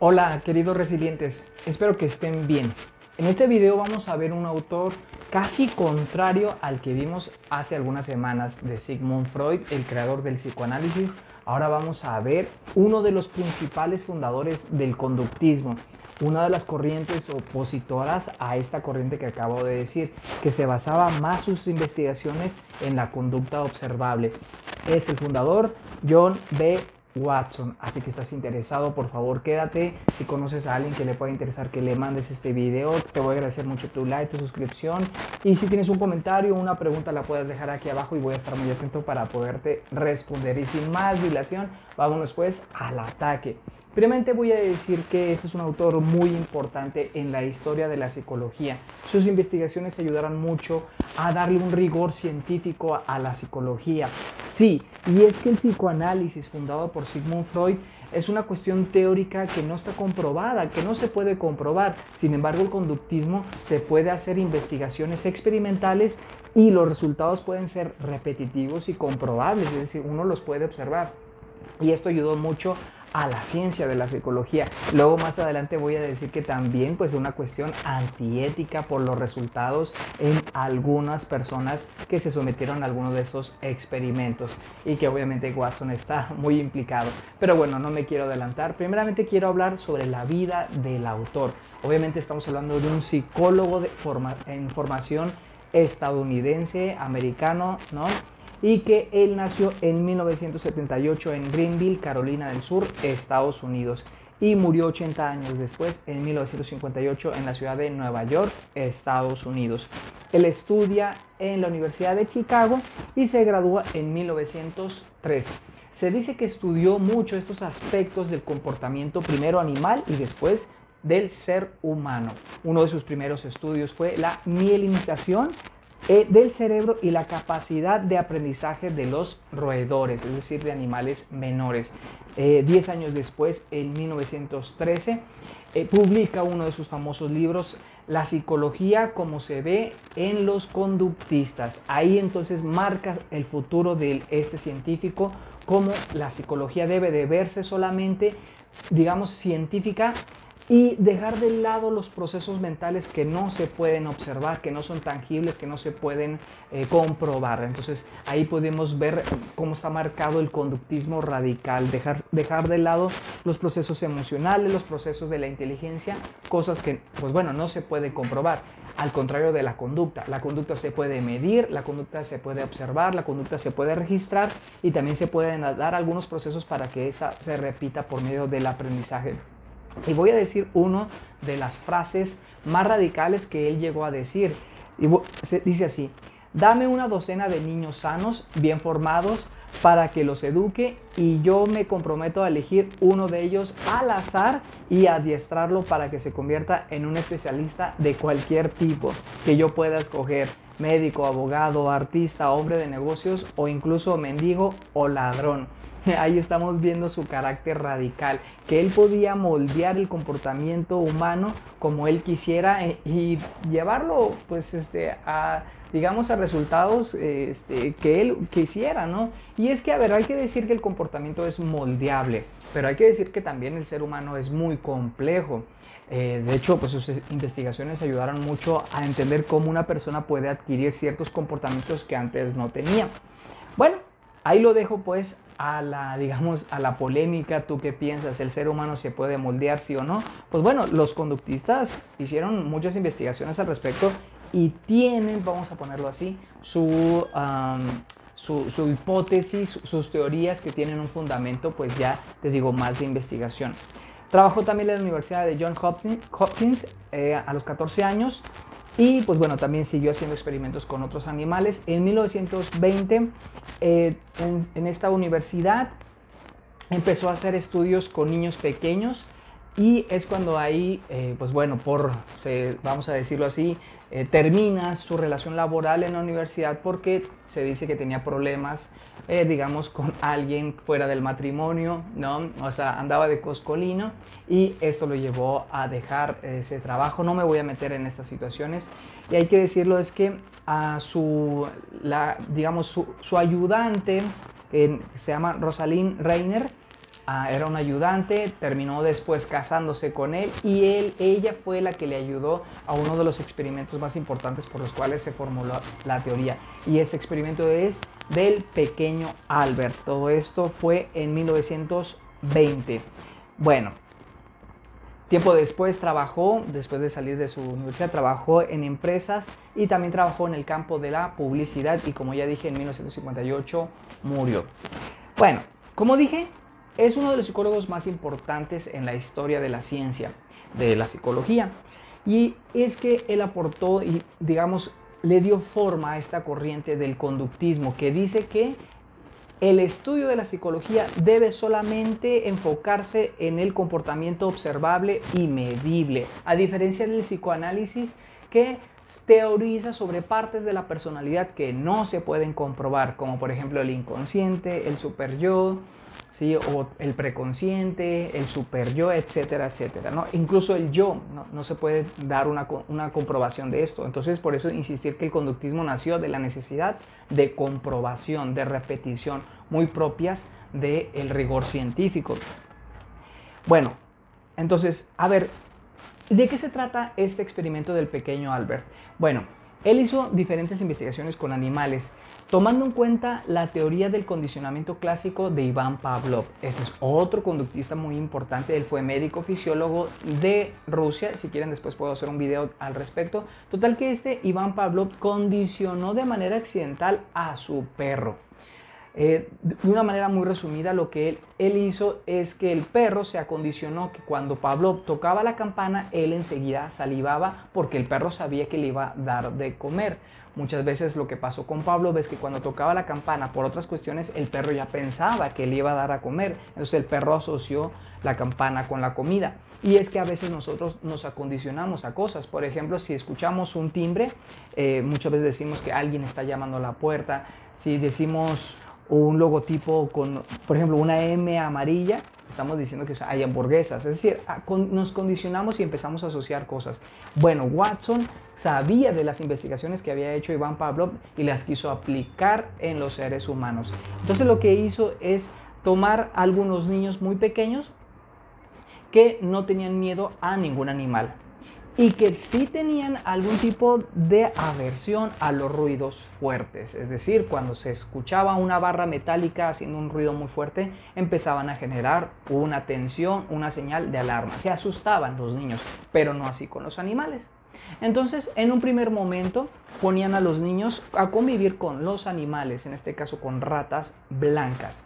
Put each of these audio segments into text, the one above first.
Hola queridos resilientes, espero que estén bien. En este video vamos a ver un autor casi contrario al que vimos hace algunas semanas de Sigmund Freud, el creador del psicoanálisis. Ahora vamos a ver uno de los principales fundadores del conductismo, una de las corrientes opositoras a esta corriente que acabo de decir, que se basaba más sus investigaciones en la conducta observable. Es el fundador John B. Watson. Así que estás interesado, por favor quédate. Si conoces a alguien que le pueda interesar que le mandes este video, te voy a agradecer mucho tu like, tu suscripción, y si tienes un comentario o una pregunta la puedes dejar aquí abajo y voy a estar muy atento para poderte responder. Y sin más dilación, vámonos pues al ataque. Primeramente voy a decir que este es un autor muy importante en la historia de la psicología. Sus investigaciones ayudaron mucho a darle un rigor científico a la psicología. Sí, y es que el psicoanálisis fundado por Sigmund Freud es una cuestión teórica que no está comprobada, que no se puede comprobar. Sin embargo, el conductismo se puede hacer investigaciones experimentales y los resultados pueden ser repetitivos y comprobables, es decir, uno los puede observar. Y esto ayudó mucho a la ciencia de la psicología. Luego más adelante voy a decir que también pues es una cuestión antiética por los resultados en algunas personas que se sometieron a alguno de esos experimentos y que obviamente Watson está muy implicado. Pero bueno, no me quiero adelantar. Primeramente quiero hablar sobre la vida del autor. Obviamente estamos hablando de un psicólogo en formación estadounidense, americano, ¿no? Y que él nació en 1978 en Greenville, Carolina del Sur, Estados Unidos, y murió 80 años después, en 1958, en la ciudad de Nueva York, Estados Unidos. Él estudia en la Universidad de Chicago y se gradúa en 1913. Se dice que estudió mucho estos aspectos del comportamiento, primero animal y después del ser humano. Uno de sus primeros estudios fue la mielinización del cerebro y la capacidad de aprendizaje de los roedores, es decir, de animales menores. 10 años después, en 1913, publica uno de sus famosos libros, La psicología como se ve en los conductistas. Ahí entonces marca el futuro de este científico, cómo la psicología debe de verse solamente, digamos, científica, y dejar de lado los procesos mentales que no se pueden observar, que no son tangibles, que no se pueden comprobar. Entonces ahí podemos ver cómo está marcado el conductismo radical, dejar de lado los procesos emocionales, los procesos de la inteligencia, cosas que pues bueno, no se puede comprobar. Al contrario de la conducta se puede medir, la conducta se puede observar, la conducta se puede registrar y también se pueden dar algunos procesos para que esta se repita por medio del aprendizaje. Y voy a decir una de las frases más radicales que él llegó a decir. Y dice así: dame una docena de niños sanos, bien formados, para que los eduque, y yo me comprometo a elegir uno de ellos al azar y adiestrarlo para que se convierta en un especialista de cualquier tipo que yo pueda escoger: médico, abogado, artista, hombre de negocios o incluso mendigo o ladrón. Ahí estamos viendo su carácter radical, que él podía moldear el comportamiento humano como él quisiera y llevarlo pues digamos a resultados que él quisiera, ¿no? Y es que, a ver, hay que decir que el comportamiento es moldeable, pero hay que decir que también el ser humano es muy complejo. De hecho, pues sus investigaciones ayudaron mucho a entender cómo una persona puede adquirir ciertos comportamientos que antes no tenía. Bueno, ahí lo dejo pues digamos, a la polémica. ¿Tú qué piensas? ¿El ser humano se puede moldear, sí o no? Pues bueno, los conductistas hicieron muchas investigaciones al respecto y tienen, vamos a ponerlo así, su hipótesis, sus teorías que tienen un fundamento, pues ya te digo, más de investigación. Trabajó también en la Universidad de Johns Hopkins a los 14 años. Y pues bueno, también siguió haciendo experimentos con otros animales. En 1920, en esta universidad, empezó a hacer estudios con niños pequeños. Y es cuando ahí, pues bueno, vamos a decirlo así, termina su relación laboral en la universidad porque se dice que tenía problemas, digamos, con alguien fuera del matrimonio, ¿no? O sea, andaba de coscolino y esto lo llevó a dejar ese trabajo. No me voy a meter en estas situaciones. Y hay que decirlo, es que a su ayudante, se llama Rosalind Reiner, era un ayudante, terminó después casándose con él y ella fue la que le ayudó a uno de los experimentos más importantes por los cuales se formuló la teoría. Y este experimento es del pequeño Albert. Todo esto fue en 1920. Bueno, tiempo después después de salir de su universidad, trabajó en empresas y también trabajó en el campo de la publicidad y como ya dije, en 1958 murió. Bueno, como dije, es uno de los psicólogos más importantes en la historia de la ciencia, de la psicología. Y es que él aportó y, digamos, le dio forma a esta corriente del conductismo que dice que el estudio de la psicología debe solamente enfocarse en el comportamiento observable y medible, a diferencia del psicoanálisis que teoriza sobre partes de la personalidad que no se pueden comprobar, como por ejemplo el inconsciente, el superyo, ¿sí? O el preconsciente, el superyo, etcétera, etcétera, ¿no? Incluso el yo, no se puede dar una comprobación de esto. Entonces, por eso insistir que el conductismo nació de la necesidad de comprobación, de repetición, muy propias del rigor científico. Bueno, entonces, a ver, ¿de qué se trata este experimento del pequeño Albert? Bueno, él hizo diferentes investigaciones con animales, tomando en cuenta la teoría del condicionamiento clásico de Iván Pavlov. Este es otro conductista muy importante, él fue médico fisiólogo de Rusia, si quieren después puedo hacer un video al respecto. Total que Iván Pavlov condicionó de manera accidental a su perro. De una manera muy resumida, lo que él hizo es que el perro se acondicionó que cuando Pavlov tocaba la campana, él enseguida salivaba porque el perro sabía que le iba a dar de comer. Muchas veces lo que pasó con Pavlov es que cuando tocaba la campana por otras cuestiones, el perro ya pensaba que le iba a dar a comer. Entonces el perro asoció la campana con la comida. Y es que a veces nosotros nos acondicionamos a cosas. Por ejemplo, si escuchamos un timbre, muchas veces decimos que alguien está llamando a la puerta. Si decimos un logotipo con, por ejemplo, una M amarilla, estamos diciendo que hay hamburguesas. Es decir, nos condicionamos y empezamos a asociar cosas. Bueno, Watson sabía de las investigaciones que había hecho Iván Pavlov y las quiso aplicar en los seres humanos. Entonces lo que hizo es tomar a algunos niños muy pequeños que no tenían miedo a ningún animal y que sí tenían algún tipo de aversión a los ruidos fuertes. Es decir, cuando se escuchaba una barra metálica haciendo un ruido muy fuerte, empezaban a generar una tensión, una señal de alarma. Se asustaban los niños, pero no así con los animales. Entonces, en un primer momento, ponían a los niños a convivir con los animales, en este caso con ratas blancas.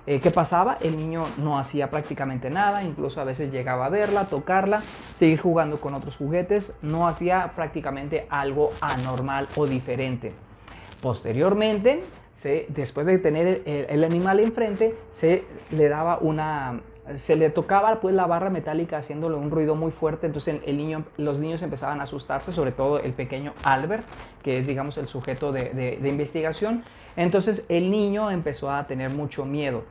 ¿Qué pasaba? El niño no hacía prácticamente nada, incluso a veces llegaba a verla, tocarla, seguir jugando con otros juguetes, no hacía prácticamente algo anormal o diferente. Posteriormente, después de tener el animal enfrente, se le tocaba pues la barra metálica haciéndole un ruido muy fuerte, entonces los niños empezaban a asustarse, sobre todo el pequeño Albert, que es, digamos, el sujeto de investigación. Entonces el niño empezó a tener mucho miedo.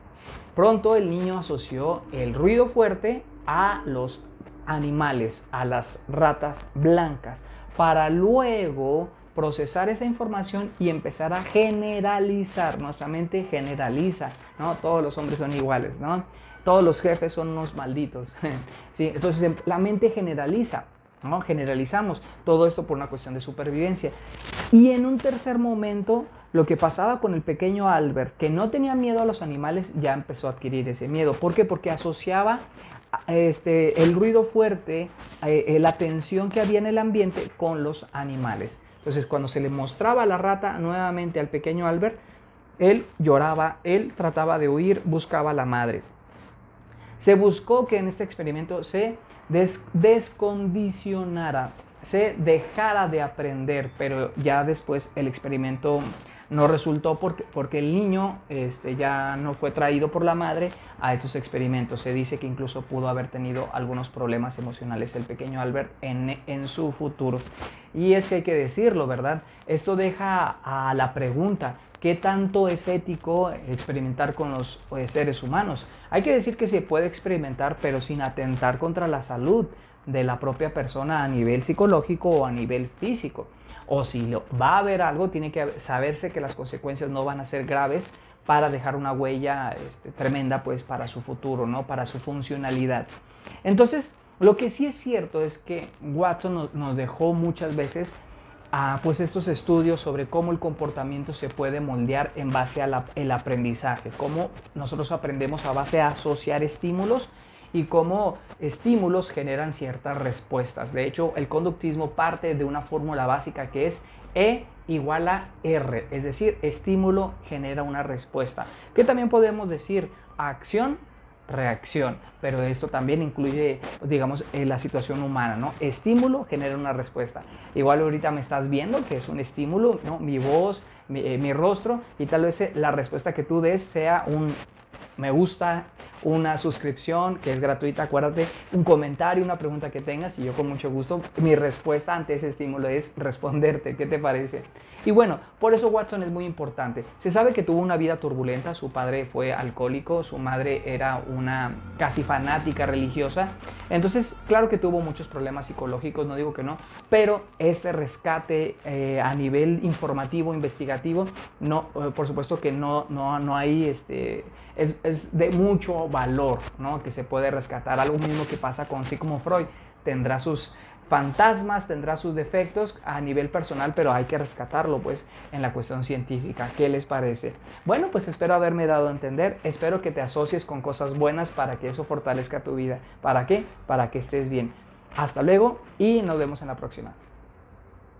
Pronto el niño asoció el ruido fuerte a los animales, a las ratas blancas, para luego procesar esa información y empezar a generalizar. Nuestra mente generaliza, ¿no? Todos los hombres son iguales, ¿no? Todos los jefes son unos malditos. ¿Sí? Entonces la mente generaliza, ¿no? Generalizamos todo esto por una cuestión de supervivencia. Y en un tercer momento, lo que pasaba con el pequeño Albert, que no tenía miedo a los animales, ya empezó a adquirir ese miedo. ¿Por qué? Porque asociaba el ruido fuerte, la tensión que había en el ambiente con los animales. Entonces, cuando se le mostraba la rata nuevamente al pequeño Albert, él lloraba, él trataba de huir, buscaba a la madre. Se buscó que en este experimento se descondicionara, se dejara de aprender, pero ya después el experimento no resultó porque el niño ya no fue traído por la madre a esos experimentos. Se dice que incluso pudo haber tenido algunos problemas emocionales el pequeño Albert en su futuro. Y es que hay que decirlo, ¿verdad? Esto deja a la pregunta: ¿qué tanto es ético experimentar con los seres humanos? Hay que decir que se puede experimentar, pero sin atentar contra la salud de la propia persona a nivel psicológico o a nivel físico. O si va a haber algo, tiene que saberse que las consecuencias no van a ser graves para dejar una huella tremenda pues para su futuro, ¿no? Para su funcionalidad. Entonces, lo que sí es cierto es que Watson nos dejó muchas veces pues estos estudios sobre cómo el comportamiento se puede moldear en base al aprendizaje, cómo nosotros aprendemos a base de asociar estímulos y cómo estímulos generan ciertas respuestas. De hecho, el conductismo parte de una fórmula básica que es E igual a R, es decir, estímulo genera una respuesta, que también podemos decir acción, reacción, pero esto también incluye, digamos, la situación humana, ¿no? Estímulo genera una respuesta. Igual ahorita me estás viendo que es un estímulo, ¿no? Mi voz, mi rostro, y tal vez la respuesta que tú des sea un me gusta, una suscripción que es gratuita, acuérdate, un comentario, una pregunta que tengas y yo con mucho gusto, mi respuesta ante ese estímulo es responderte. ¿Qué te parece? Y bueno, por eso Watson es muy importante. Se sabe que tuvo una vida turbulenta, su padre fue alcohólico, su madre era una casi fanática religiosa, entonces claro que tuvo muchos problemas psicológicos, no digo que no, pero este rescate a nivel informativo, investigativo, no, por supuesto que no hay es de mucho valor, ¿no? Que se puede rescatar. Algo mismo que pasa con Sigmund Freud. Tendrá sus fantasmas, tendrá sus defectos a nivel personal, pero hay que rescatarlo pues en la cuestión científica. ¿Qué les parece? Bueno, pues espero haberme dado a entender. Espero que te asocies con cosas buenas para que eso fortalezca tu vida. ¿Para qué? Para que estés bien. Hasta luego y nos vemos en la próxima.